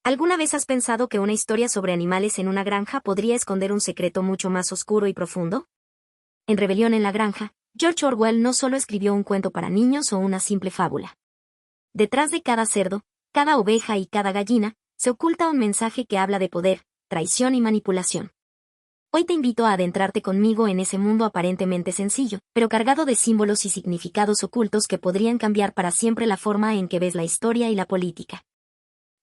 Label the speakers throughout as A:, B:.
A: ¿Alguna vez has pensado que una historia sobre animales en una granja podría esconder un secreto mucho más oscuro y profundo? En Rebelión en la Granja, George Orwell no solo escribió un cuento para niños o una simple fábula. Detrás de cada cerdo, cada oveja y cada gallina, se oculta un mensaje que habla de poder, traición y manipulación. Hoy te invito a adentrarte conmigo en ese mundo aparentemente sencillo, pero cargado de símbolos y significados ocultos que podrían cambiar para siempre la forma en que ves la historia y la política.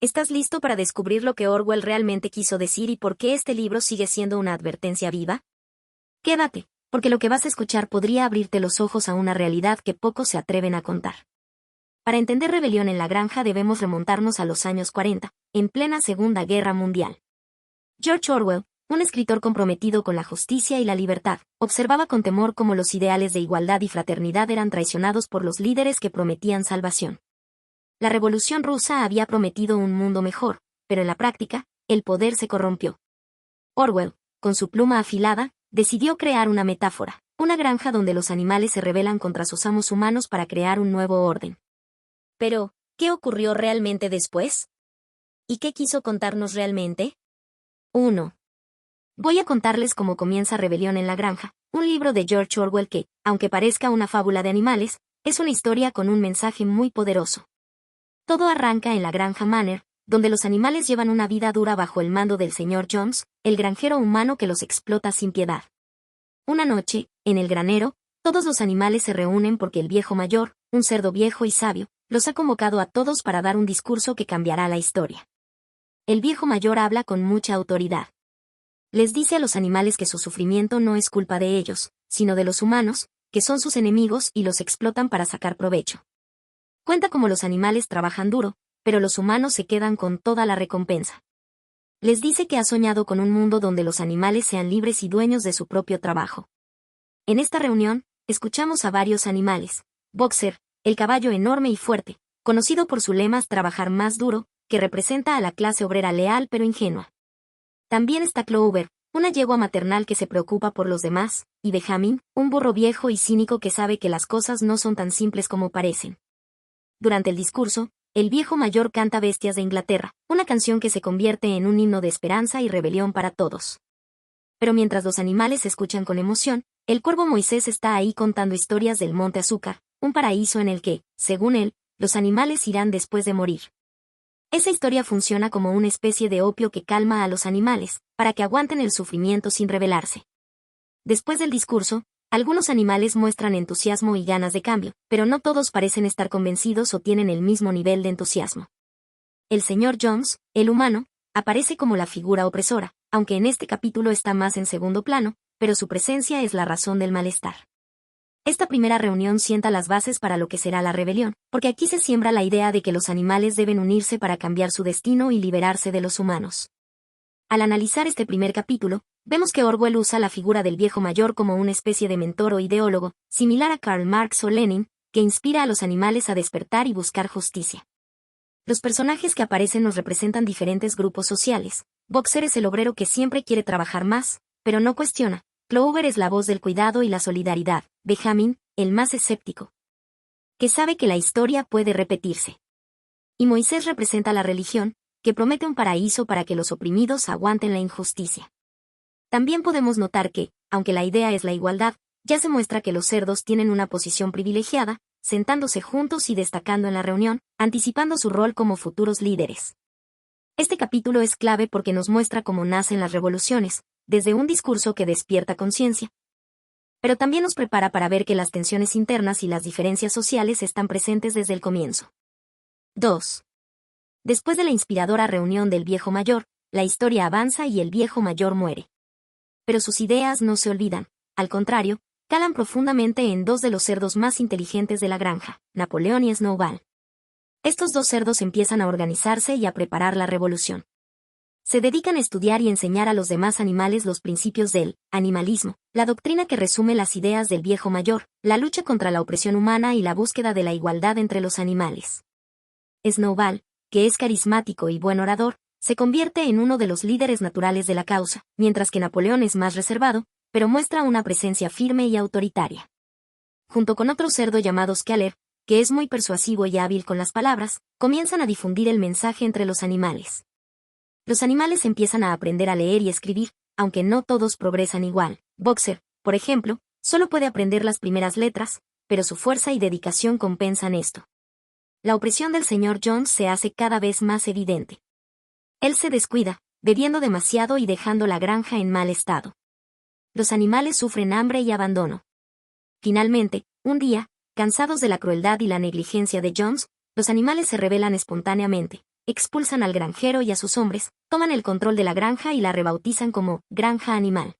A: ¿Estás listo para descubrir lo que Orwell realmente quiso decir y por qué este libro sigue siendo una advertencia viva? Quédate, porque lo que vas a escuchar podría abrirte los ojos a una realidad que pocos se atreven a contar. Para entender Rebelión en la Granja debemos remontarnos a los años 40, en plena Segunda Guerra Mundial. George Orwell, un escritor comprometido con la justicia y la libertad, observaba con temor cómo los ideales de igualdad y fraternidad eran traicionados por los líderes que prometían salvación. La Revolución Rusa había prometido un mundo mejor, pero en la práctica, el poder se corrompió. Orwell, con su pluma afilada, decidió crear una metáfora, una granja donde los animales se rebelan contra sus amos humanos para crear un nuevo orden. Pero, ¿qué ocurrió realmente después? ¿Y qué quiso contarnos realmente? 1. Voy a contarles cómo comienza Rebelión en la Granja, un libro de George Orwell que, aunque parezca una fábula de animales, es una historia con un mensaje muy poderoso. Todo arranca en la granja Manor, donde los animales llevan una vida dura bajo el mando del señor Jones, el granjero humano que los explota sin piedad. Una noche, en el granero, todos los animales se reúnen porque el viejo mayor, un cerdo viejo y sabio, los ha convocado a todos para dar un discurso que cambiará la historia. El viejo mayor habla con mucha autoridad. Les dice a los animales que su sufrimiento no es culpa de ellos, sino de los humanos, que son sus enemigos y los explotan para sacar provecho. Cuenta cómo los animales trabajan duro, pero los humanos se quedan con toda la recompensa. Les dice que ha soñado con un mundo donde los animales sean libres y dueños de su propio trabajo. En esta reunión, escuchamos a varios animales. Boxer, el caballo enorme y fuerte, conocido por su lema trabajar más duro, que representa a la clase obrera leal pero ingenua. También está Clover, una yegua maternal que se preocupa por los demás, y Benjamin, un burro viejo y cínico que sabe que las cosas no son tan simples como parecen. Durante el discurso, el viejo mayor canta Bestias de Inglaterra, una canción que se convierte en un himno de esperanza y rebelión para todos. Pero mientras los animales escuchan con emoción, el cuervo Moisés está ahí contando historias del Monte Azúcar, un paraíso en el que, según él, los animales irán después de morir. Esa historia funciona como una especie de opio que calma a los animales, para que aguanten el sufrimiento sin rebelarse. Después del discurso, algunos animales muestran entusiasmo y ganas de cambio, pero no todos parecen estar convencidos o tienen el mismo nivel de entusiasmo. El señor Jones, el humano, aparece como la figura opresora, aunque en este capítulo está más en segundo plano, pero su presencia es la razón del malestar. Esta primera reunión sienta las bases para lo que será la rebelión, porque aquí se siembra la idea de que los animales deben unirse para cambiar su destino y liberarse de los humanos. Al analizar este primer capítulo, vemos que Orwell usa la figura del viejo mayor como una especie de mentor o ideólogo, similar a Karl Marx o Lenin, que inspira a los animales a despertar y buscar justicia. Los personajes que aparecen nos representan diferentes grupos sociales. Boxer es el obrero que siempre quiere trabajar más, pero no cuestiona. Clover es la voz del cuidado y la solidaridad. Benjamin, el más escéptico, que sabe que la historia puede repetirse. Y Moisés representa la religión, que promete un paraíso para que los oprimidos aguanten la injusticia. También podemos notar que, aunque la idea es la igualdad, ya se muestra que los cerdos tienen una posición privilegiada, sentándose juntos y destacando en la reunión, anticipando su rol como futuros líderes. Este capítulo es clave porque nos muestra cómo nacen las revoluciones, desde un discurso que despierta conciencia. Pero también nos prepara para ver que las tensiones internas y las diferencias sociales están presentes desde el comienzo. 2. Después de la inspiradora reunión del viejo mayor, la historia avanza y el viejo mayor muere. Pero sus ideas no se olvidan, al contrario, calan profundamente en dos de los cerdos más inteligentes de la granja, Napoleón y Snowball. Estos dos cerdos empiezan a organizarse y a preparar la revolución. Se dedican a estudiar y enseñar a los demás animales los principios del animalismo, la doctrina que resume las ideas del viejo mayor, la lucha contra la opresión humana y la búsqueda de la igualdad entre los animales. Snowball, que es carismático y buen orador, se convierte en uno de los líderes naturales de la causa, mientras que Napoleón es más reservado, pero muestra una presencia firme y autoritaria. Junto con otro cerdo llamado Scaler, que es muy persuasivo y hábil con las palabras, comienzan a difundir el mensaje entre los animales. Los animales empiezan a aprender a leer y escribir, aunque no todos progresan igual. Boxer, por ejemplo, solo puede aprender las primeras letras, pero su fuerza y dedicación compensan esto. La opresión del señor Jones se hace cada vez más evidente. Él se descuida, bebiendo demasiado y dejando la granja en mal estado. Los animales sufren hambre y abandono. Finalmente, un día, cansados de la crueldad y la negligencia de Jones, los animales se rebelan espontáneamente, expulsan al granjero y a sus hombres, toman el control de la granja y la rebautizan como Granja Animal.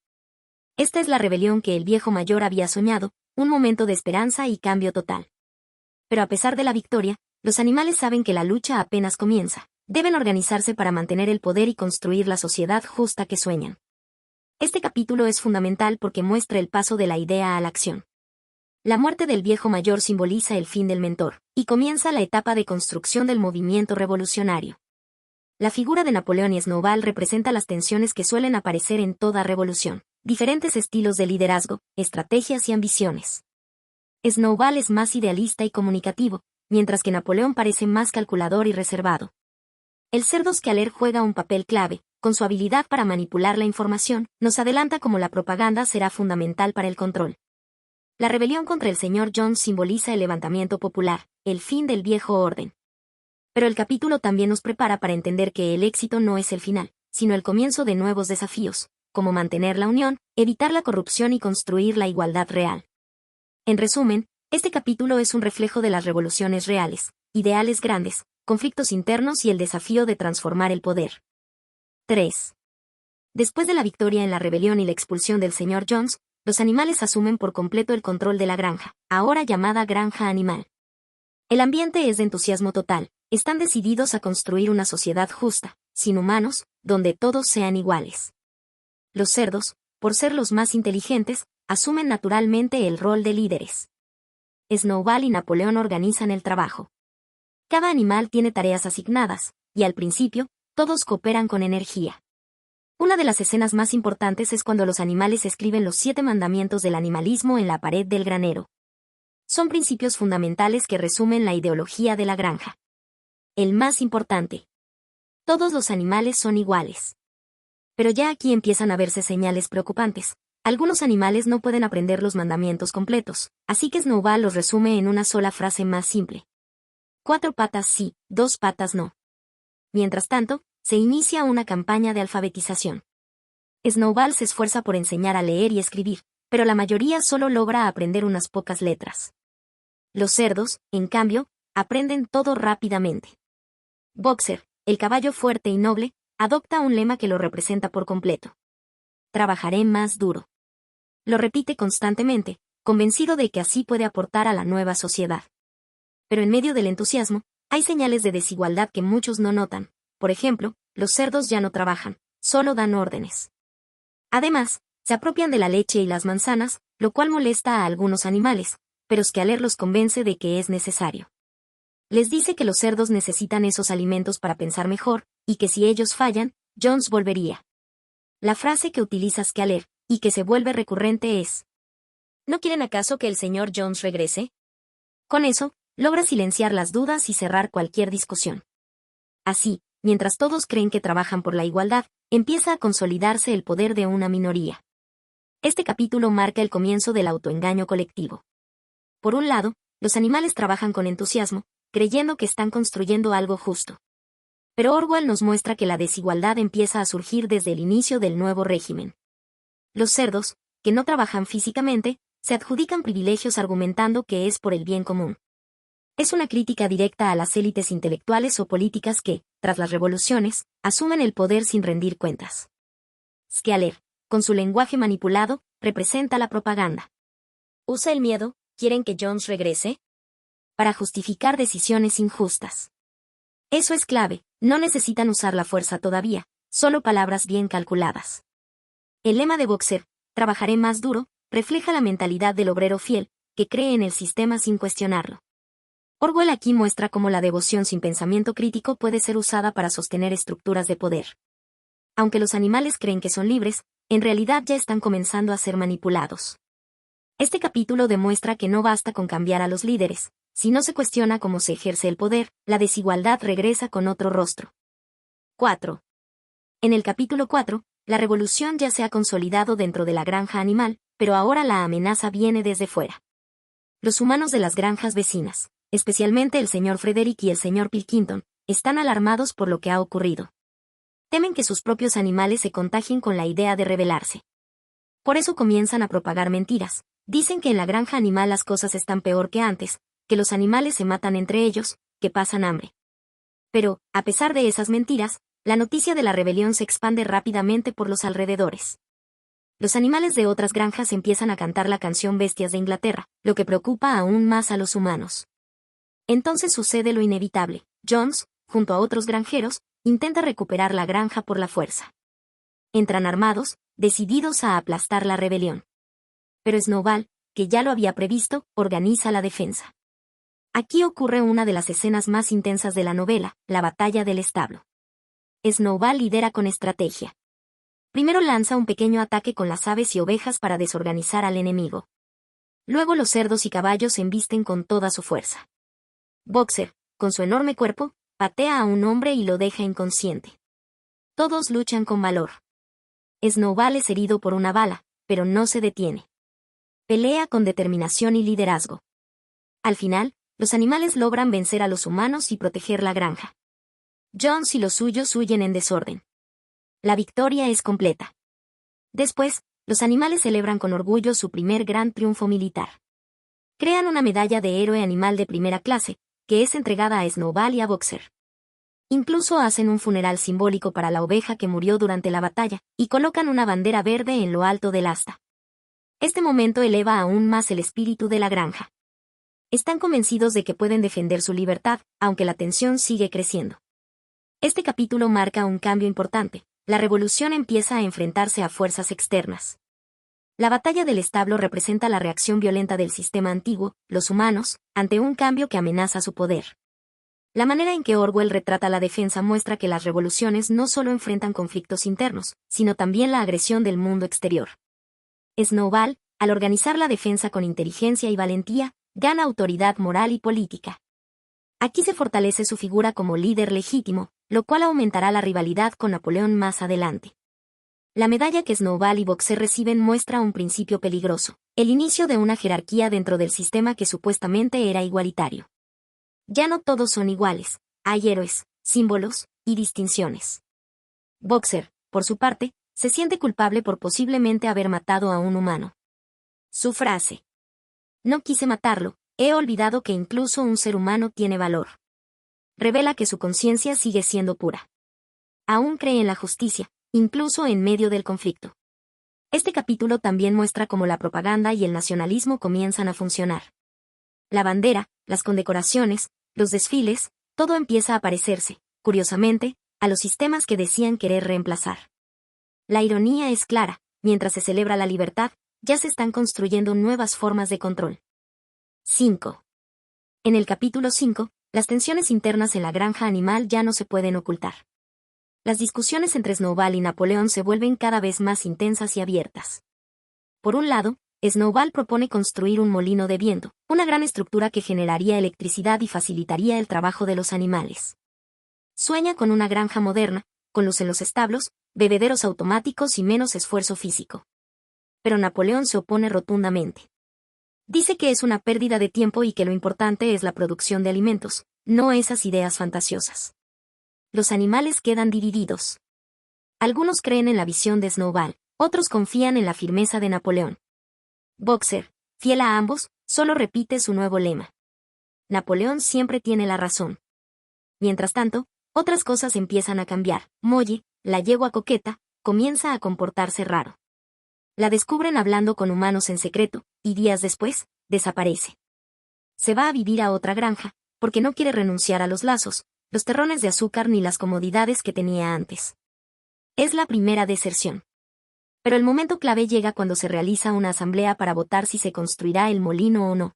A: Esta es la rebelión que el viejo mayor había soñado, un momento de esperanza y cambio total. Pero a pesar de la victoria, los animales saben que la lucha apenas comienza. Deben organizarse para mantener el poder y construir la sociedad justa que sueñan. Este capítulo es fundamental porque muestra el paso de la idea a la acción. La muerte del viejo mayor simboliza el fin del mentor, y comienza la etapa de construcción del movimiento revolucionario. La figura de Napoleón y Snowball representa las tensiones que suelen aparecer en toda revolución, diferentes estilos de liderazgo, estrategias y ambiciones. Snowball es más idealista y comunicativo, mientras que Napoleón parece más calculador y reservado. El cerdo Scaler juega un papel clave, con su habilidad para manipular la información, nos adelanta cómo la propaganda será fundamental para el control. La rebelión contra el señor Jones simboliza el levantamiento popular, el fin del viejo orden. Pero el capítulo también nos prepara para entender que el éxito no es el final, sino el comienzo de nuevos desafíos, como mantener la unión, evitar la corrupción y construir la igualdad real. En resumen, este capítulo es un reflejo de las revoluciones reales, ideales grandes, conflictos internos y el desafío de transformar el poder. 3. Después de la victoria en la rebelión y la expulsión del señor Jones, los animales asumen por completo el control de la granja, ahora llamada Granja Animal. El ambiente es de entusiasmo total, están decididos a construir una sociedad justa, sin humanos, donde todos sean iguales. Los cerdos, por ser los más inteligentes, asumen naturalmente el rol de líderes. Snowball y Napoleón organizan el trabajo. Cada animal tiene tareas asignadas, y al principio, todos cooperan con energía. Una de las escenas más importantes es cuando los animales escriben los 7 mandamientos del animalismo en la pared del granero. Son principios fundamentales que resumen la ideología de la granja. El más importante. Todos los animales son iguales. Pero ya aquí empiezan a verse señales preocupantes. Algunos animales no pueden aprender los mandamientos completos, así que Snowball los resume en una sola frase más simple. 4 patas sí, 2 patas no. Mientras tanto, se inicia una campaña de alfabetización. Snowball se esfuerza por enseñar a leer y escribir, pero la mayoría solo logra aprender unas pocas letras. Los cerdos, en cambio, aprenden todo rápidamente. Boxer, el caballo fuerte y noble, adopta un lema que lo representa por completo. Trabajaré más duro. Lo repite constantemente, convencido de que así puede aportar a la nueva sociedad. Pero en medio del entusiasmo, hay señales de desigualdad que muchos no notan. Por ejemplo, los cerdos ya no trabajan, solo dan órdenes. Además, se apropian de la leche y las manzanas, lo cual molesta a algunos animales, pero Scaler los convence de que es necesario. Les dice que los cerdos necesitan esos alimentos para pensar mejor, y que si ellos fallan, Jones volvería. La frase que utiliza Scaler, y que se vuelve recurrente es: ¿no quieren acaso que el señor Jones regrese? Con eso, logra silenciar las dudas y cerrar cualquier discusión. Así, mientras todos creen que trabajan por la igualdad, empieza a consolidarse el poder de una minoría. Este capítulo marca el comienzo del autoengaño colectivo. Por un lado, los animales trabajan con entusiasmo, creyendo que están construyendo algo justo. Pero Orwell nos muestra que la desigualdad empieza a surgir desde el inicio del nuevo régimen. Los cerdos, que no trabajan físicamente, se adjudican privilegios argumentando que es por el bien común. Es una crítica directa a las élites intelectuales o políticas que, tras las revoluciones, asumen el poder sin rendir cuentas. Scaler, con su lenguaje manipulado, representa la propaganda. ¿Usa el miedo? ¿Quieren que Jones regrese? Para justificar decisiones injustas. Eso es clave, no necesitan usar la fuerza todavía, solo palabras bien calculadas. El lema de Boxer, trabajaré más duro, refleja la mentalidad del obrero fiel, que cree en el sistema sin cuestionarlo. Orwell aquí muestra cómo la devoción sin pensamiento crítico puede ser usada para sostener estructuras de poder. Aunque los animales creen que son libres, en realidad ya están comenzando a ser manipulados. Este capítulo demuestra que no basta con cambiar a los líderes. Si no se cuestiona cómo se ejerce el poder, la desigualdad regresa con otro rostro. 4. En el capítulo 4, la revolución ya se ha consolidado dentro de la granja animal, pero ahora la amenaza viene desde fuera. Los humanos de las granjas vecinas, especialmente el señor Frederick y el señor Pilkington, están alarmados por lo que ha ocurrido. Temen que sus propios animales se contagien con la idea de rebelarse. Por eso comienzan a propagar mentiras. Dicen que en la granja animal las cosas están peor que antes, que los animales se matan entre ellos, que pasan hambre. Pero, a pesar de esas mentiras, la noticia de la rebelión se expande rápidamente por los alrededores. Los animales de otras granjas empiezan a cantar la canción Bestias de Inglaterra, lo que preocupa aún más a los humanos. Entonces sucede lo inevitable. Jones, junto a otros granjeros, intenta recuperar la granja por la fuerza. Entran armados, decididos a aplastar la rebelión. Pero Snowball, que ya lo había previsto, organiza la defensa. Aquí ocurre una de las escenas más intensas de la novela, la batalla del establo. Snowball lidera con estrategia. Primero lanza un pequeño ataque con las aves y ovejas para desorganizar al enemigo. Luego los cerdos y caballos se embisten con toda su fuerza. Boxer, con su enorme cuerpo, patea a un hombre y lo deja inconsciente. Todos luchan con valor. Snowball es herido por una bala, pero no se detiene. Pelea con determinación y liderazgo. Al final, los animales logran vencer a los humanos y proteger la granja. Jones y los suyos huyen en desorden. La victoria es completa. Después, los animales celebran con orgullo su primer gran triunfo militar. Crean una medalla de héroe animal de primera clase, que es entregada a Snowball y a Boxer. Incluso hacen un funeral simbólico para la oveja que murió durante la batalla, y colocan una bandera verde en lo alto del asta. Este momento eleva aún más el espíritu de la granja. Están convencidos de que pueden defender su libertad, aunque la tensión sigue creciendo. Este capítulo marca un cambio importante. La revolución empieza a enfrentarse a fuerzas externas. La batalla del establo representa la reacción violenta del sistema antiguo, los humanos, ante un cambio que amenaza su poder. La manera en que Orwell retrata la defensa muestra que las revoluciones no solo enfrentan conflictos internos, sino también la agresión del mundo exterior. Snowball, al organizar la defensa con inteligencia y valentía, gana autoridad moral y política. Aquí se fortalece su figura como líder legítimo, lo cual aumentará la rivalidad con Napoleón más adelante. La medalla que Snowball y Boxer reciben muestra un principio peligroso, el inicio de una jerarquía dentro del sistema que supuestamente era igualitario. Ya no todos son iguales, hay héroes, símbolos y distinciones. Boxer, por su parte, se siente culpable por posiblemente haber matado a un humano. Su frase: "No quise matarlo, he olvidado que incluso un ser humano tiene valor", revela que su conciencia sigue siendo pura. Aún cree en la justicia, incluso en medio del conflicto. Este capítulo también muestra cómo la propaganda y el nacionalismo comienzan a funcionar. La bandera, las condecoraciones, los desfiles, todo empieza a parecerse, curiosamente, a los sistemas que decían querer reemplazar. La ironía es clara, mientras se celebra la libertad, ya se están construyendo nuevas formas de control. 5. En el capítulo 5, las tensiones internas en la granja animal ya no se pueden ocultar. Las discusiones entre Snowball y Napoleón se vuelven cada vez más intensas y abiertas. Por un lado, Snowball propone construir un molino de viento, una gran estructura que generaría electricidad y facilitaría el trabajo de los animales. Sueña con una granja moderna, con luz en los establos, bebederos automáticos y menos esfuerzo físico. Pero Napoleón se opone rotundamente. Dice que es una pérdida de tiempo y que lo importante es la producción de alimentos, no esas ideas fantasiosas. Los animales quedan divididos. Algunos creen en la visión de Snowball, otros confían en la firmeza de Napoleón. Boxer, fiel a ambos, solo repite su nuevo lema: Napoleón siempre tiene la razón. Mientras tanto, otras cosas empiezan a cambiar. Molly, la yegua coqueta, comienza a comportarse raro. La descubren hablando con humanos en secreto, y días después, desaparece. Se va a vivir a otra granja, porque no quiere renunciar a los lazos, los terrones de azúcar ni las comodidades que tenía antes. Es la primera deserción. Pero el momento clave llega cuando se realiza una asamblea para votar si se construirá el molino o no.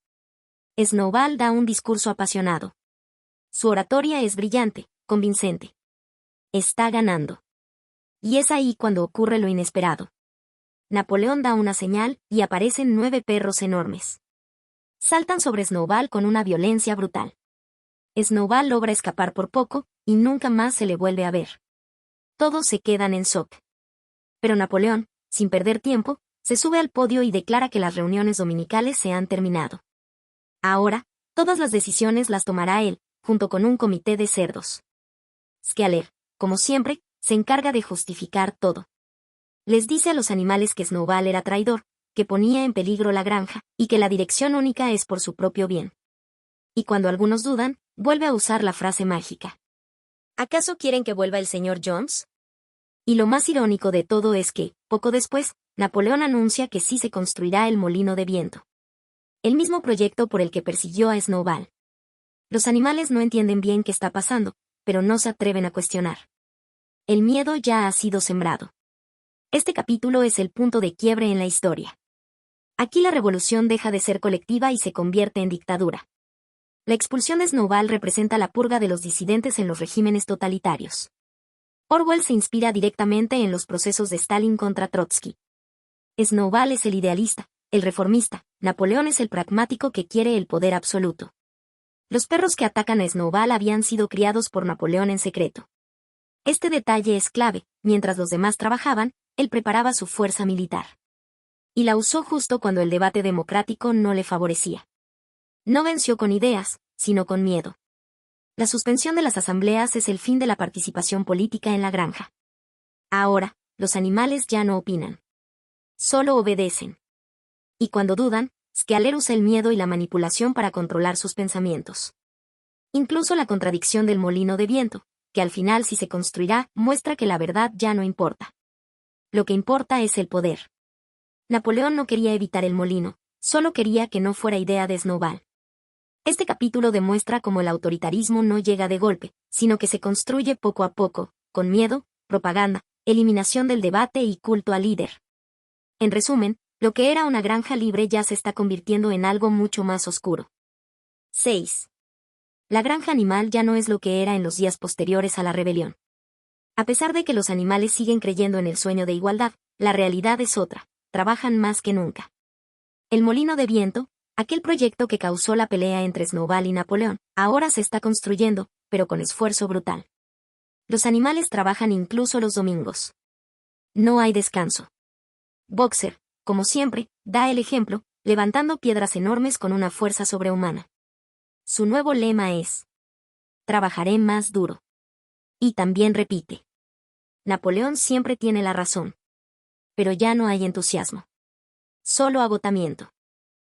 A: Snowball da un discurso apasionado. Su oratoria es brillante, convincente. Está ganando. Y es ahí cuando ocurre lo inesperado. Napoleón da una señal, y aparecen 9 perros enormes. Saltan sobre Snowball con una violencia brutal. Snowball logra escapar por poco, y nunca más se le vuelve a ver. todos se quedan en shock. Pero Napoleón, sin perder tiempo, se sube al podio y declara que las reuniones dominicales se han terminado. Ahora, todas las decisiones las tomará él, junto con un comité de cerdos. Skeeler, como siempre, se encarga de justificar todo. Les dice a los animales que Snowball era traidor, que ponía en peligro la granja, y que la dirección única es por su propio bien. Y cuando algunos dudan, vuelve a usar la frase mágica. ¿Acaso quieren que vuelva el señor Jones? Y lo más irónico de todo es que, poco después, Napoleón anuncia que sí se construirá el molino de viento. El mismo proyecto por el que persiguió a Snowball. Los animales no entienden bien qué está pasando, pero no se atreven a cuestionar. El miedo ya ha sido sembrado. Este capítulo es el punto de quiebre en la historia. Aquí la revolución deja de ser colectiva y se convierte en dictadura. La expulsión de Snowball representa la purga de los disidentes en los regímenes totalitarios. Orwell se inspira directamente en los procesos de Stalin contra Trotsky. Snowball es el idealista, el reformista, Napoleón es el pragmático que quiere el poder absoluto. Los perros que atacan a Snowball habían sido criados por Napoleón en secreto. Este detalle es clave, mientras los demás trabajaban, él preparaba su fuerza militar. Y la usó justo cuando el debate democrático no le favorecía. No venció con ideas, sino con miedo. La suspensión de las asambleas es el fin de la participación política en la granja. Ahora, los animales ya no opinan. Solo obedecen. Y cuando dudan, Skeeler usa el miedo y la manipulación para controlar sus pensamientos. Incluso la contradicción del molino de viento, que al final sí se construirá, muestra que la verdad ya no importa. Lo que importa es el poder. Napoleón no quería evitar el molino, solo quería que no fuera idea de Snowball. Este capítulo demuestra cómo el autoritarismo no llega de golpe, sino que se construye poco a poco, con miedo, propaganda, eliminación del debate y culto al líder. En resumen, lo que era una granja libre ya se está convirtiendo en algo mucho más oscuro. 6. La granja animal ya no es lo que era en los días posteriores a la rebelión. A pesar de que los animales siguen creyendo en el sueño de igualdad, la realidad es otra, trabajan más que nunca. El molino de viento, aquel proyecto que causó la pelea entre Snowball y Napoleón, ahora se está construyendo, pero con esfuerzo brutal. Los animales trabajan incluso los domingos. No hay descanso. Boxer, como siempre, da el ejemplo, levantando piedras enormes con una fuerza sobrehumana. Su nuevo lema es: trabajaré más duro. Y también repite: Napoleón siempre tiene la razón. Pero ya no hay entusiasmo. Solo agotamiento.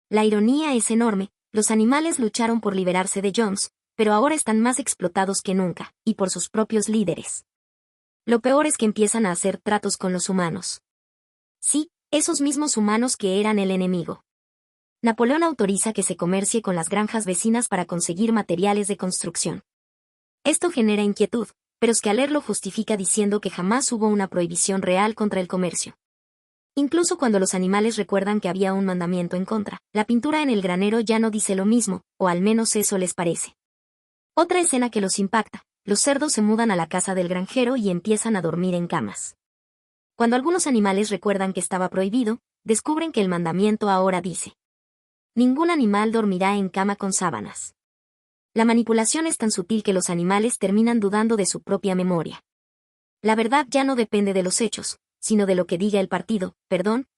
A: La ironía es enorme, los animales lucharon por liberarse de Jones, pero ahora están más explotados que nunca, y por sus propios líderes. Lo peor es que empiezan a hacer tratos con los humanos. Sí, esos mismos humanos que eran el enemigo. Napoleón autoriza que se comercie con las granjas vecinas para conseguir materiales de construcción. Esto genera inquietud, pero Skeeler lo justifica diciendo que jamás hubo una prohibición real contra el comercio. Incluso cuando los animales recuerdan que había un mandamiento en contra, la pintura en el granero ya no dice lo mismo, o al menos eso les parece. Otra escena que los impacta: los cerdos se mudan a la casa del granjero y empiezan a dormir en camas. Cuando algunos animales recuerdan que estaba prohibido, descubren que el mandamiento ahora dice: ningún animal dormirá en cama con sábanas. La manipulación es tan sutil que los animales terminan dudando de su propia memoria. La verdad ya no depende de los hechos, sino de lo que diga el partido,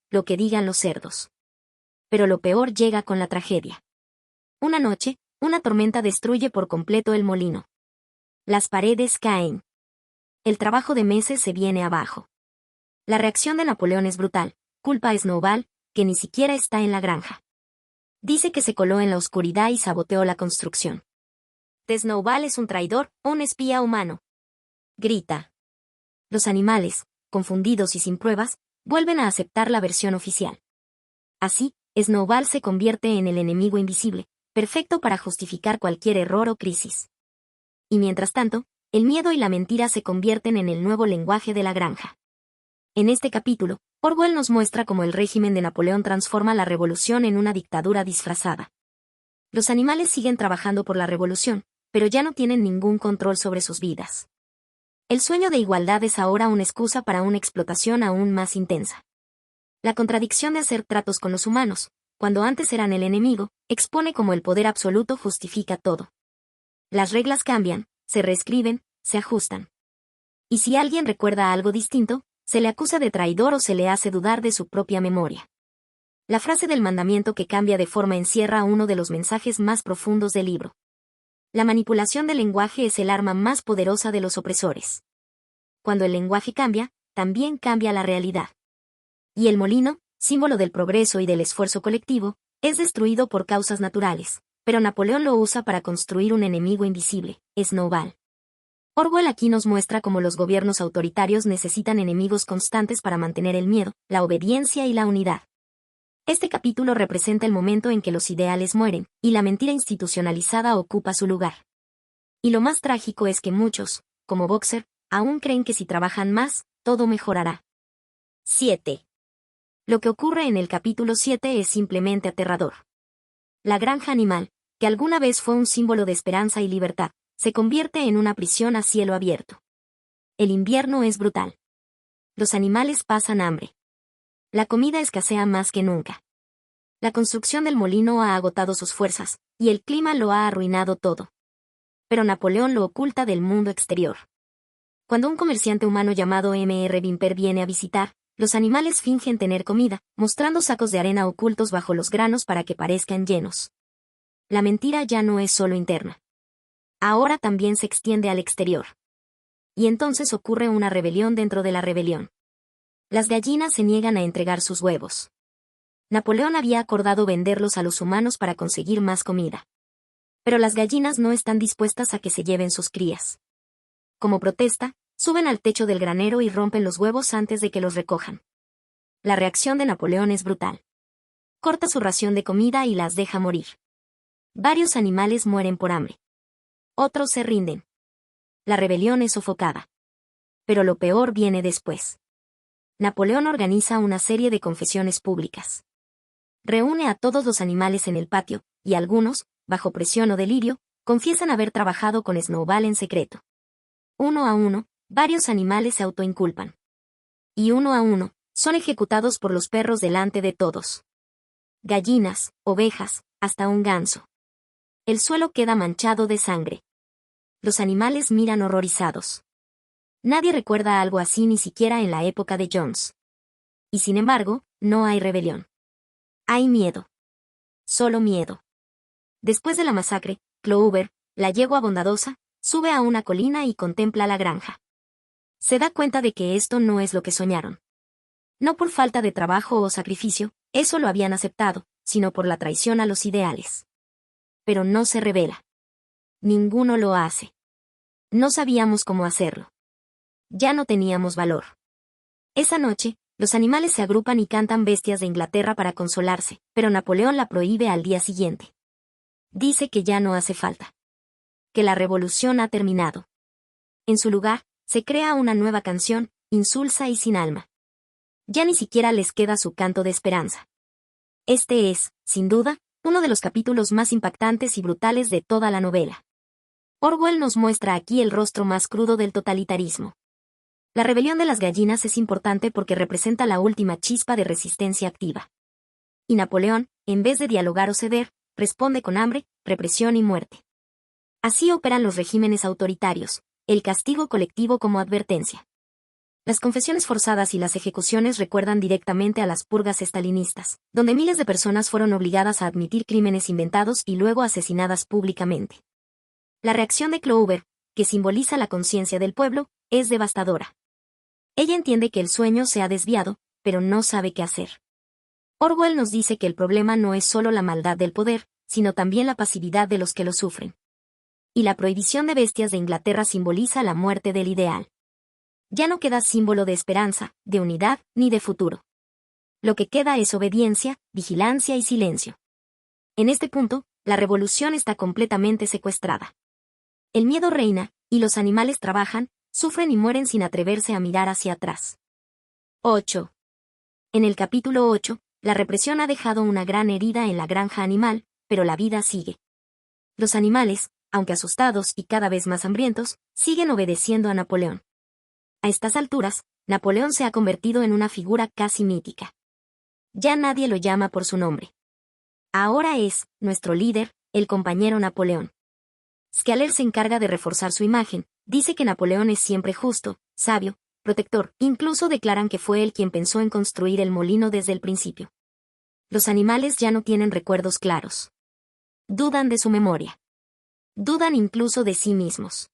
A: lo que digan los cerdos. Pero lo peor llega con la tragedia. Una noche, una tormenta destruye por completo el molino. Las paredes caen. El trabajo de meses se viene abajo. La reacción de Napoleón es brutal: culpa a Snowball, que ni siquiera está en la granja. Dice que se coló en la oscuridad y saboteó la construcción. Snowball es un traidor, un espía humano. Grita. Los animales, confundidos y sin pruebas, vuelven a aceptar la versión oficial. Así, Snowball se convierte en el enemigo invisible, perfecto para justificar cualquier error o crisis. Y mientras tanto, el miedo y la mentira se convierten en el nuevo lenguaje de la granja. En este capítulo, Orwell nos muestra cómo el régimen de Napoleón transforma la revolución en una dictadura disfrazada. Los animales siguen trabajando por la revolución, pero ya no tienen ningún control sobre sus vidas. El sueño de igualdad es ahora una excusa para una explotación aún más intensa. La contradicción de hacer tratos con los humanos, cuando antes eran el enemigo, expone cómo el poder absoluto justifica todo. Las reglas cambian, se reescriben, se ajustan. Y si alguien recuerda algo distinto, se le acusa de traidor o se le hace dudar de su propia memoria. La frase del mandamiento que cambia de forma encierra uno de los mensajes más profundos del libro. La manipulación del lenguaje es el arma más poderosa de los opresores. Cuando el lenguaje cambia, también cambia la realidad. Y el molino, símbolo del progreso y del esfuerzo colectivo, es destruido por causas naturales, pero Napoleón lo usa para construir un enemigo invisible, Snowball. Orwell aquí nos muestra cómo los gobiernos autoritarios necesitan enemigos constantes para mantener el miedo, la obediencia y la unidad. Este capítulo representa el momento en que los ideales mueren, y la mentira institucionalizada ocupa su lugar. Y lo más trágico es que muchos, como Boxer, aún creen que si trabajan más, todo mejorará. 7. Lo que ocurre en el capítulo 7 es simplemente aterrador. La granja animal, que alguna vez fue un símbolo de esperanza y libertad, se convierte en una prisión a cielo abierto. El invierno es brutal. Los animales pasan hambre. La comida escasea más que nunca. La construcción del molino ha agotado sus fuerzas, y el clima lo ha arruinado todo. Pero Napoleón lo oculta del mundo exterior. Cuando un comerciante humano llamado M.R. Wimper viene a visitar, los animales fingen tener comida, mostrando sacos de arena ocultos bajo los granos para que parezcan llenos. La mentira ya no es solo interna. Ahora también se extiende al exterior. Y entonces ocurre una rebelión dentro de la rebelión. Las gallinas se niegan a entregar sus huevos. Napoleón había acordado venderlos a los humanos para conseguir más comida. Pero las gallinas no están dispuestas a que se lleven sus crías. Como protesta, suben al techo del granero y rompen los huevos antes de que los recojan. La reacción de Napoleón es brutal. Corta su ración de comida y las deja morir. Varios animales mueren por hambre. Otros se rinden. La rebelión es sofocada. Pero lo peor viene después. Napoleón organiza una serie de confesiones públicas. Reúne a todos los animales en el patio, y algunos, bajo presión o delirio, confiesan haber trabajado con Snowball en secreto. Uno a uno, varios animales se autoinculpan. Y uno a uno, son ejecutados por los perros delante de todos. Gallinas, ovejas, hasta un ganso. El suelo queda manchado de sangre. Los animales miran horrorizados. Nadie recuerda algo así ni siquiera en la época de Jones. Y sin embargo, no hay rebelión. Hay miedo. Solo miedo. Después de la masacre, Clover, la yegua bondadosa, sube a una colina y contempla la granja. Se da cuenta de que esto no es lo que soñaron. No por falta de trabajo o sacrificio, eso lo habían aceptado, sino por la traición a los ideales. Pero no se revela. Ninguno lo hace. No sabíamos cómo hacerlo. Ya no teníamos valor. Esa noche, los animales se agrupan y cantan Bestias de Inglaterra para consolarse, pero Napoleón la prohíbe al día siguiente. Dice que ya no hace falta. Que la revolución ha terminado. En su lugar, se crea una nueva canción, insulsa y sin alma. Ya ni siquiera les queda su canto de esperanza. Este es, sin duda, uno de los capítulos más impactantes y brutales de toda la novela. Orwell nos muestra aquí el rostro más crudo del totalitarismo. La rebelión de las gallinas es importante porque representa la última chispa de resistencia activa. Y Napoleón, en vez de dialogar o ceder, responde con hambre, represión y muerte. Así operan los regímenes autoritarios, el castigo colectivo como advertencia. Las confesiones forzadas y las ejecuciones recuerdan directamente a las purgas estalinistas, donde miles de personas fueron obligadas a admitir crímenes inventados y luego asesinadas públicamente. La reacción de Clover, que simboliza la conciencia del pueblo, es devastadora. Ella entiende que el sueño se ha desviado, pero no sabe qué hacer. Orwell nos dice que el problema no es solo la maldad del poder, sino también la pasividad de los que lo sufren. Y la prohibición de Bestias de Inglaterra simboliza la muerte del ideal. Ya no queda símbolo de esperanza, de unidad, ni de futuro. Lo que queda es obediencia, vigilancia y silencio. En este punto, la revolución está completamente secuestrada. El miedo reina, y los animales trabajan, sufren y mueren sin atreverse a mirar hacia atrás. 8. En el capítulo 8, la represión ha dejado una gran herida en la granja animal, pero la vida sigue. Los animales, aunque asustados y cada vez más hambrientos, siguen obedeciendo a Napoleón. A estas alturas, Napoleón se ha convertido en una figura casi mítica. Ya nadie lo llama por su nombre. Ahora es, nuestro líder, el compañero Napoleón. Scaler se encarga de reforzar su imagen, dice que Napoleón es siempre justo, sabio, protector, incluso declaran que fue él quien pensó en construir el molino desde el principio. Los animales ya no tienen recuerdos claros. Dudan de su memoria. Dudan incluso de sí mismos.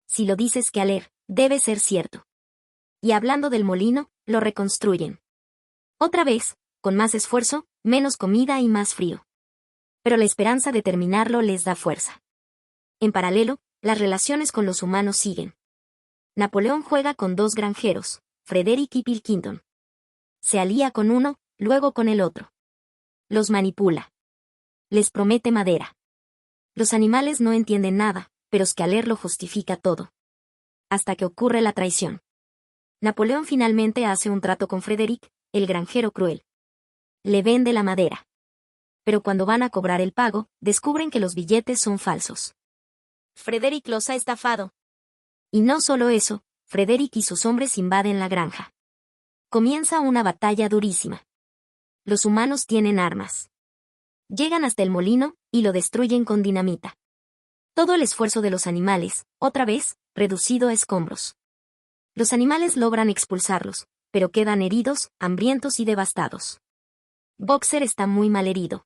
A: Si lo dices Skealer, debe ser cierto. Y hablando del molino, lo reconstruyen. Otra vez, con más esfuerzo, menos comida y más frío. Pero la esperanza de terminarlo les da fuerza. En paralelo, las relaciones con los humanos siguen. Napoleón juega con dos granjeros, Frederick y Pilkington. Se alía con uno, luego con el otro. Los manipula. Les promete madera. Los animales no entienden nada, pero Skealer lo justifica todo. Hasta que ocurre la traición. Napoleón finalmente hace un trato con Frederick, el granjero cruel. Le vende la madera. Pero cuando van a cobrar el pago, descubren que los billetes son falsos. Frederick los ha estafado. Y no solo eso, Frederick y sus hombres invaden la granja. Comienza una batalla durísima. Los humanos tienen armas. Llegan hasta el molino, y lo destruyen con dinamita. Todo el esfuerzo de los animales, otra vez, reducido a escombros. Los animales logran expulsarlos, pero quedan heridos, hambrientos y devastados. Boxer está muy mal herido.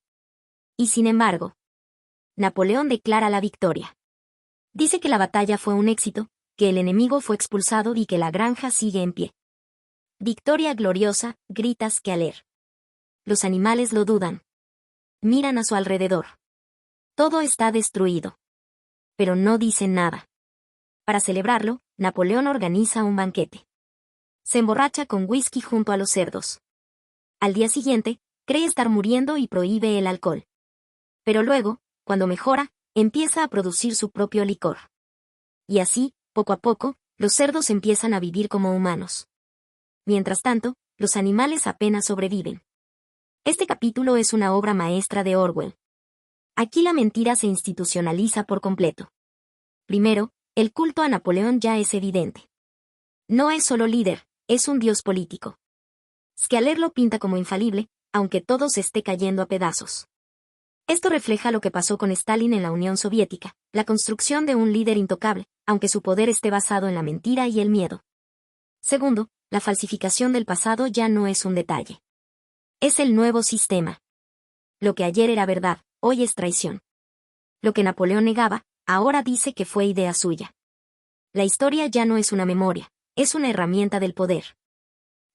A: Y sin embargo, Napoleón declara la victoria. Dice que la batalla fue un éxito, que el enemigo fue expulsado y que la granja sigue en pie. Victoria gloriosa, grita Skealer. Los animales lo dudan. Miran a su alrededor. Todo está destruido. Pero no dicen nada. Para celebrarlo, Napoleón organiza un banquete. Se emborracha con whisky junto a los cerdos. Al día siguiente, cree estar muriendo y prohíbe el alcohol. Pero luego, cuando mejora, empieza a producir su propio licor. Y así, poco a poco, los cerdos empiezan a vivir como humanos. Mientras tanto, los animales apenas sobreviven. Este capítulo es una obra maestra de Orwell. Aquí la mentira se institucionaliza por completo. Primero, el culto a Napoleón ya es evidente. No es solo líder, es un dios político. Skealer lo pinta como infalible, aunque todo se esté cayendo a pedazos. Esto refleja lo que pasó con Stalin en la Unión Soviética, la construcción de un líder intocable, aunque su poder esté basado en la mentira y el miedo. Segundo, la falsificación del pasado ya no es un detalle. Es el nuevo sistema. Lo que ayer era verdad, hoy es traición. Lo que Napoleón negaba, ahora dice que fue idea suya. La historia ya no es una memoria, es una herramienta del poder.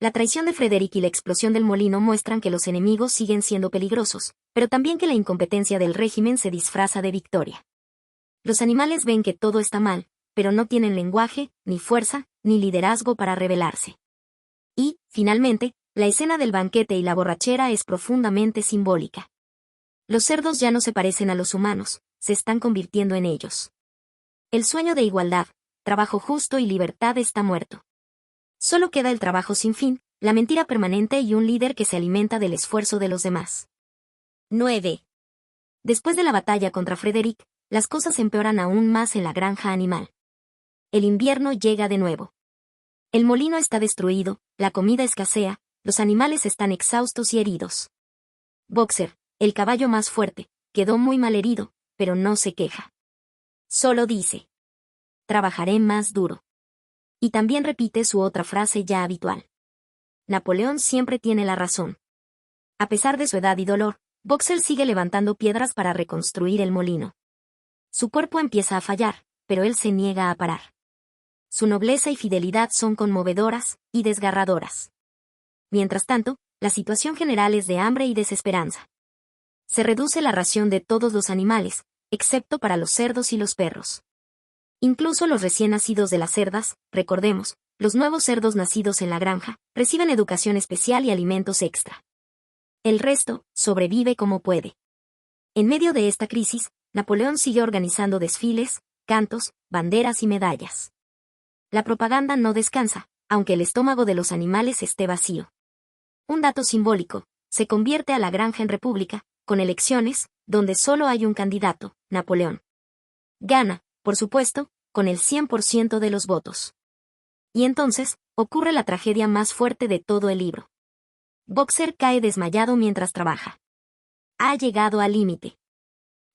A: La traición de Frederick y la explosión del molino muestran que los enemigos siguen siendo peligrosos, pero también que la incompetencia del régimen se disfraza de victoria. Los animales ven que todo está mal, pero no tienen lenguaje, ni fuerza, ni liderazgo para rebelarse. Y, finalmente, la escena del banquete y la borrachera es profundamente simbólica. Los cerdos ya no se parecen a los humanos, se están convirtiendo en ellos. El sueño de igualdad, trabajo justo y libertad está muerto. Solo queda el trabajo sin fin, la mentira permanente y un líder que se alimenta del esfuerzo de los demás. 9. Después de la batalla contra Frederick, las cosas empeoran aún más en la granja animal. El invierno llega de nuevo. El molino está destruido, la comida escasea, los animales están exhaustos y heridos. Boxer, el caballo más fuerte, quedó muy mal herido, pero no se queja. Solo dice: trabajaré más duro. Y también repite su otra frase ya habitual. Napoleón siempre tiene la razón. A pesar de su edad y dolor, Boxer sigue levantando piedras para reconstruir el molino. Su cuerpo empieza a fallar, pero él se niega a parar. Su nobleza y fidelidad son conmovedoras y desgarradoras. Mientras tanto, la situación general es de hambre y desesperanza. Se reduce la ración de todos los animales, excepto para los cerdos y los perros. Incluso los recién nacidos de las cerdas, recordemos, los nuevos cerdos nacidos en la granja, reciben educación especial y alimentos extra. El resto, sobrevive como puede. En medio de esta crisis, Napoleón sigue organizando desfiles, cantos, banderas y medallas. La propaganda no descansa, aunque el estómago de los animales esté vacío. Un dato simbólico, se convierte a la granja en república, con elecciones, donde solo hay un candidato, Napoleón. Gana, por supuesto, con el 100% de los votos. Y entonces, ocurre la tragedia más fuerte de todo el libro. Boxer cae desmayado mientras trabaja. Ha llegado al límite.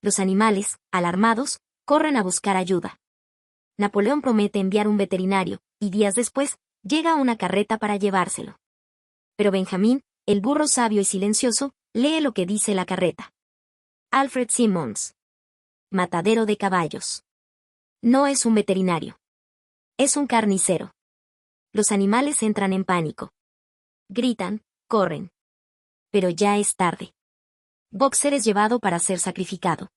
A: Los animales, alarmados, corren a buscar ayuda. Napoleón promete enviar un veterinario, y días después, llega una carreta para llevárselo. Pero Benjamín, el burro sabio y silencioso, lee lo que dice la carreta. Alfred Simmons. Matadero de caballos. No es un veterinario. Es un carnicero. Los animales entran en pánico. Gritan, corren. Pero ya es tarde. Boxer es llevado para ser sacrificado.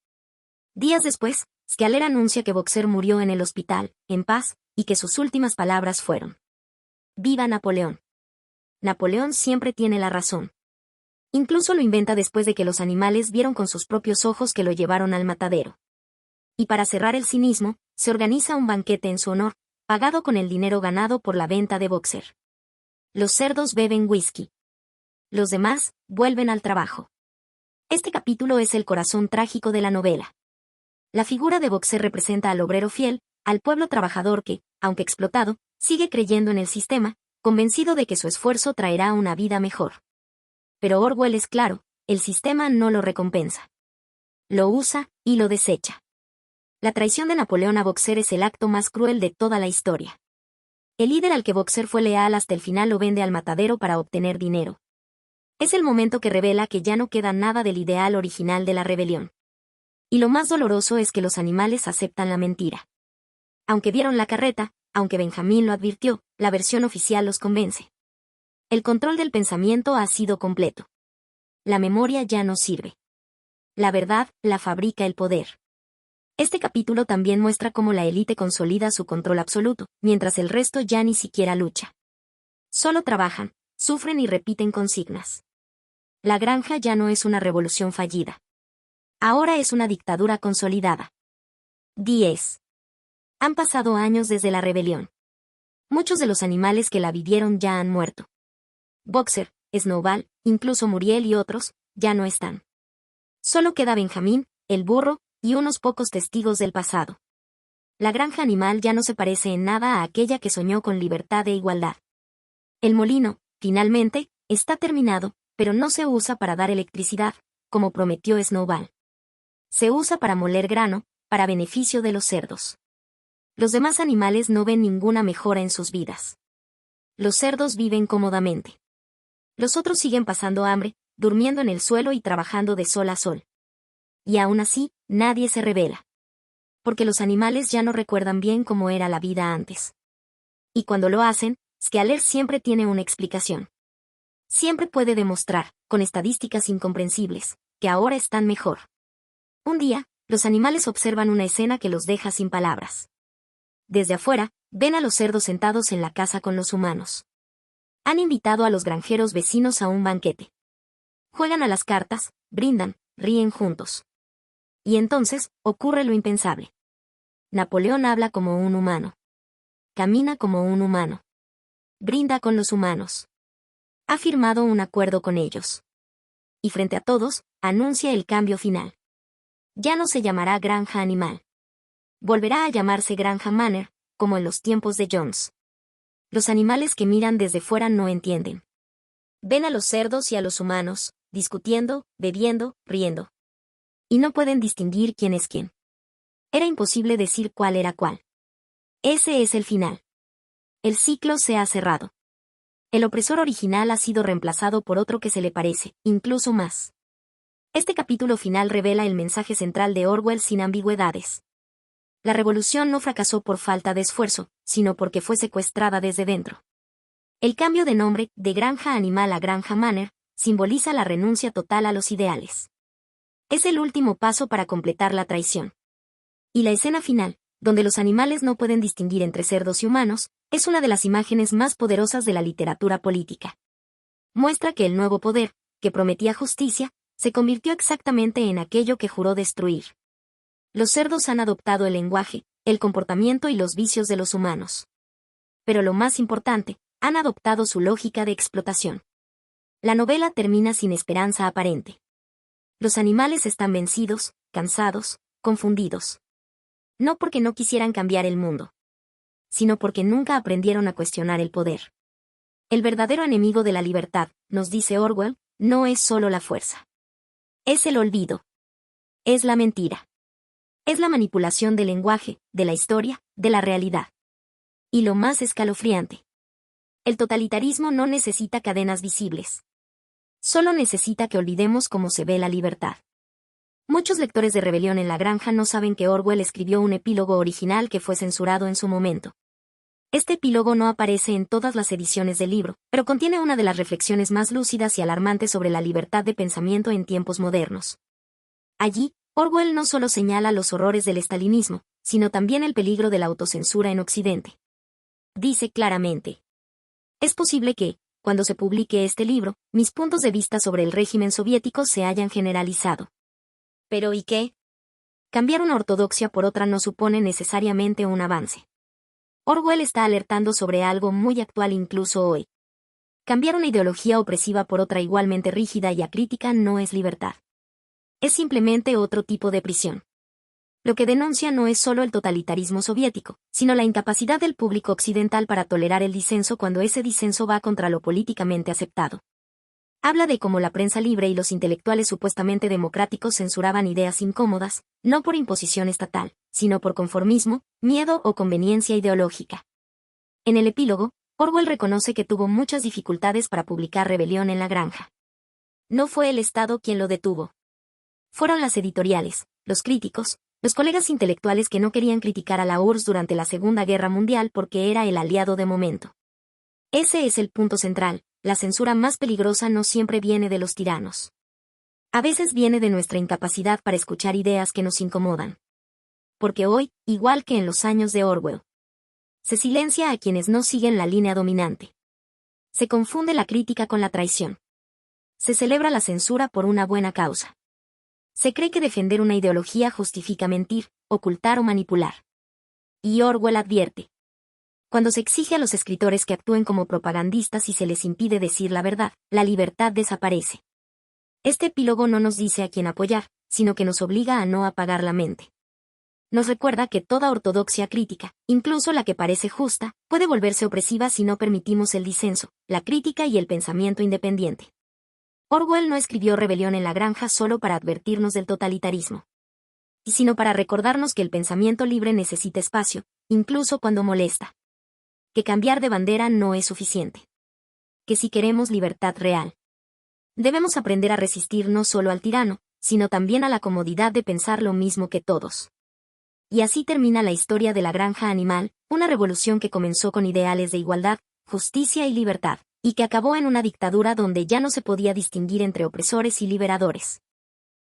A: Días después, Scaler anuncia que Boxer murió en el hospital, en paz, y que sus últimas palabras fueron: ¡Viva Napoleón! Napoleón siempre tiene la razón. Incluso lo inventa después de que los animales vieron con sus propios ojos que lo llevaron al matadero. Y para cerrar el cinismo, se organiza un banquete en su honor, pagado con el dinero ganado por la venta de Boxer. Los cerdos beben whisky. Los demás vuelven al trabajo. Este capítulo es el corazón trágico de la novela. La figura de Boxer representa al obrero fiel, al pueblo trabajador que, aunque explotado, sigue creyendo en el sistema, convencido de que su esfuerzo traerá una vida mejor. Pero Orwell es claro, el sistema no lo recompensa. Lo usa y lo desecha. La traición de Napoleón a Boxer es el acto más cruel de toda la historia. El líder al que Boxer fue leal hasta el final lo vende al matadero para obtener dinero. Es el momento que revela que ya no queda nada del ideal original de la rebelión. Y lo más doloroso es que los animales aceptan la mentira. Aunque vieron la carreta, aunque Benjamín lo advirtió, la versión oficial los convence. El control del pensamiento ha sido completo. La memoria ya no sirve. La verdad la fabrica el poder. Este capítulo también muestra cómo la élite consolida su control absoluto, mientras el resto ya ni siquiera lucha. Solo trabajan, sufren y repiten consignas. La granja ya no es una revolución fallida. Ahora es una dictadura consolidada. 10. Han pasado años desde la rebelión. Muchos de los animales que la vivieron ya han muerto. Boxer, Snowball, incluso Muriel y otros, ya no están. Solo queda Benjamín, el burro, y unos pocos testigos del pasado. La granja animal ya no se parece en nada a aquella que soñó con libertad e igualdad. El molino, finalmente, está terminado, pero no se usa para dar electricidad, como prometió Snowball. Se usa para moler grano, para beneficio de los cerdos. Los demás animales no ven ninguna mejora en sus vidas. Los cerdos viven cómodamente. Los otros siguen pasando hambre, durmiendo en el suelo y trabajando de sol a sol. Y aún así, nadie se rebela. Porque los animales ya no recuerdan bien cómo era la vida antes. Y cuando lo hacen, Scaler siempre tiene una explicación. Siempre puede demostrar, con estadísticas incomprensibles, que ahora están mejor. Un día, los animales observan una escena que los deja sin palabras. Desde afuera, ven a los cerdos sentados en la casa con los humanos. Han invitado a los granjeros vecinos a un banquete. Juegan a las cartas, brindan, ríen juntos. Y entonces, ocurre lo impensable. Napoleón habla como un humano. Camina como un humano. Brinda con los humanos. Ha firmado un acuerdo con ellos. Y frente a todos, anuncia el cambio final. Ya no se llamará Granja Animal. Volverá a llamarse Granja Manor, como en los tiempos de Jones. Los animales que miran desde fuera no entienden. Ven a los cerdos y a los humanos, discutiendo, bebiendo, riendo. Y no pueden distinguir quién es quién. Era imposible decir cuál era cuál. Ese es el final. El ciclo se ha cerrado. El opresor original ha sido reemplazado por otro que se le parece, incluso más. Este capítulo final revela el mensaje central de Orwell sin ambigüedades. La revolución no fracasó por falta de esfuerzo, sino porque fue secuestrada desde dentro. El cambio de nombre, de Granja Animal a Granja Manor, simboliza la renuncia total a los ideales. Es el último paso para completar la traición. Y la escena final, donde los animales no pueden distinguir entre cerdos y humanos, es una de las imágenes más poderosas de la literatura política. Muestra que el nuevo poder, que prometía justicia, se convirtió exactamente en aquello que juró destruir. Los cerdos han adoptado el lenguaje, el comportamiento y los vicios de los humanos. Pero lo más importante, han adoptado su lógica de explotación. La novela termina sin esperanza aparente. Los animales están vencidos, cansados, confundidos. No porque no quisieran cambiar el mundo, sino porque nunca aprendieron a cuestionar el poder. El verdadero enemigo de la libertad, nos dice Orwell, no es solo la fuerza. Es el olvido. Es la mentira. Es la manipulación del lenguaje, de la historia, de la realidad. Y lo más escalofriante. El totalitarismo no necesita cadenas visibles. Solo necesita que olvidemos cómo se ve la libertad. Muchos lectores de Rebelión en la Granja no saben que Orwell escribió un epílogo original que fue censurado en su momento. Este epílogo no aparece en todas las ediciones del libro, pero contiene una de las reflexiones más lúcidas y alarmantes sobre la libertad de pensamiento en tiempos modernos. Allí, Orwell no solo señala los horrores del estalinismo, sino también el peligro de la autocensura en Occidente. Dice claramente: es posible que, cuando se publique este libro, mis puntos de vista sobre el régimen soviético se hayan generalizado. ¿Pero y qué? Cambiar una ortodoxia por otra no supone necesariamente un avance. Orwell está alertando sobre algo muy actual incluso hoy. Cambiar una ideología opresiva por otra igualmente rígida y acrítica no es libertad. Es simplemente otro tipo de prisión. Lo que denuncia no es solo el totalitarismo soviético, sino la incapacidad del público occidental para tolerar el disenso cuando ese disenso va contra lo políticamente aceptado. Habla de cómo la prensa libre y los intelectuales supuestamente democráticos censuraban ideas incómodas, no por imposición estatal, sino por conformismo, miedo o conveniencia ideológica. En el epílogo, Orwell reconoce que tuvo muchas dificultades para publicar Rebelión en la Granja. No fue el Estado quien lo detuvo. Fueron las editoriales, los críticos, los colegas intelectuales que no querían criticar a la URSS durante la Segunda Guerra Mundial porque era el aliado de momento. Ese es el punto central: la censura más peligrosa no siempre viene de los tiranos. A veces viene de nuestra incapacidad para escuchar ideas que nos incomodan. Porque hoy, igual que en los años de Orwell, se silencia a quienes no siguen la línea dominante. Se confunde la crítica con la traición. Se celebra la censura por una buena causa. Se cree que defender una ideología justifica mentir, ocultar o manipular. Y Orwell advierte: cuando se exige a los escritores que actúen como propagandistas y se les impide decir la verdad, la libertad desaparece. Este epílogo no nos dice a quién apoyar, sino que nos obliga a no apagar la mente. Nos recuerda que toda ortodoxia crítica, incluso la que parece justa, puede volverse opresiva si no permitimos el disenso, la crítica y el pensamiento independiente. Orwell no escribió Rebelión en la Granja solo para advertirnos del totalitarismo, sino para recordarnos que el pensamiento libre necesita espacio, incluso cuando molesta. Que cambiar de bandera no es suficiente. Que si queremos libertad real, debemos aprender a resistir no solo al tirano, sino también a la comodidad de pensar lo mismo que todos. Y así termina la historia de la granja animal, una revolución que comenzó con ideales de igualdad, justicia y libertad, y que acabó en una dictadura donde ya no se podía distinguir entre opresores y liberadores.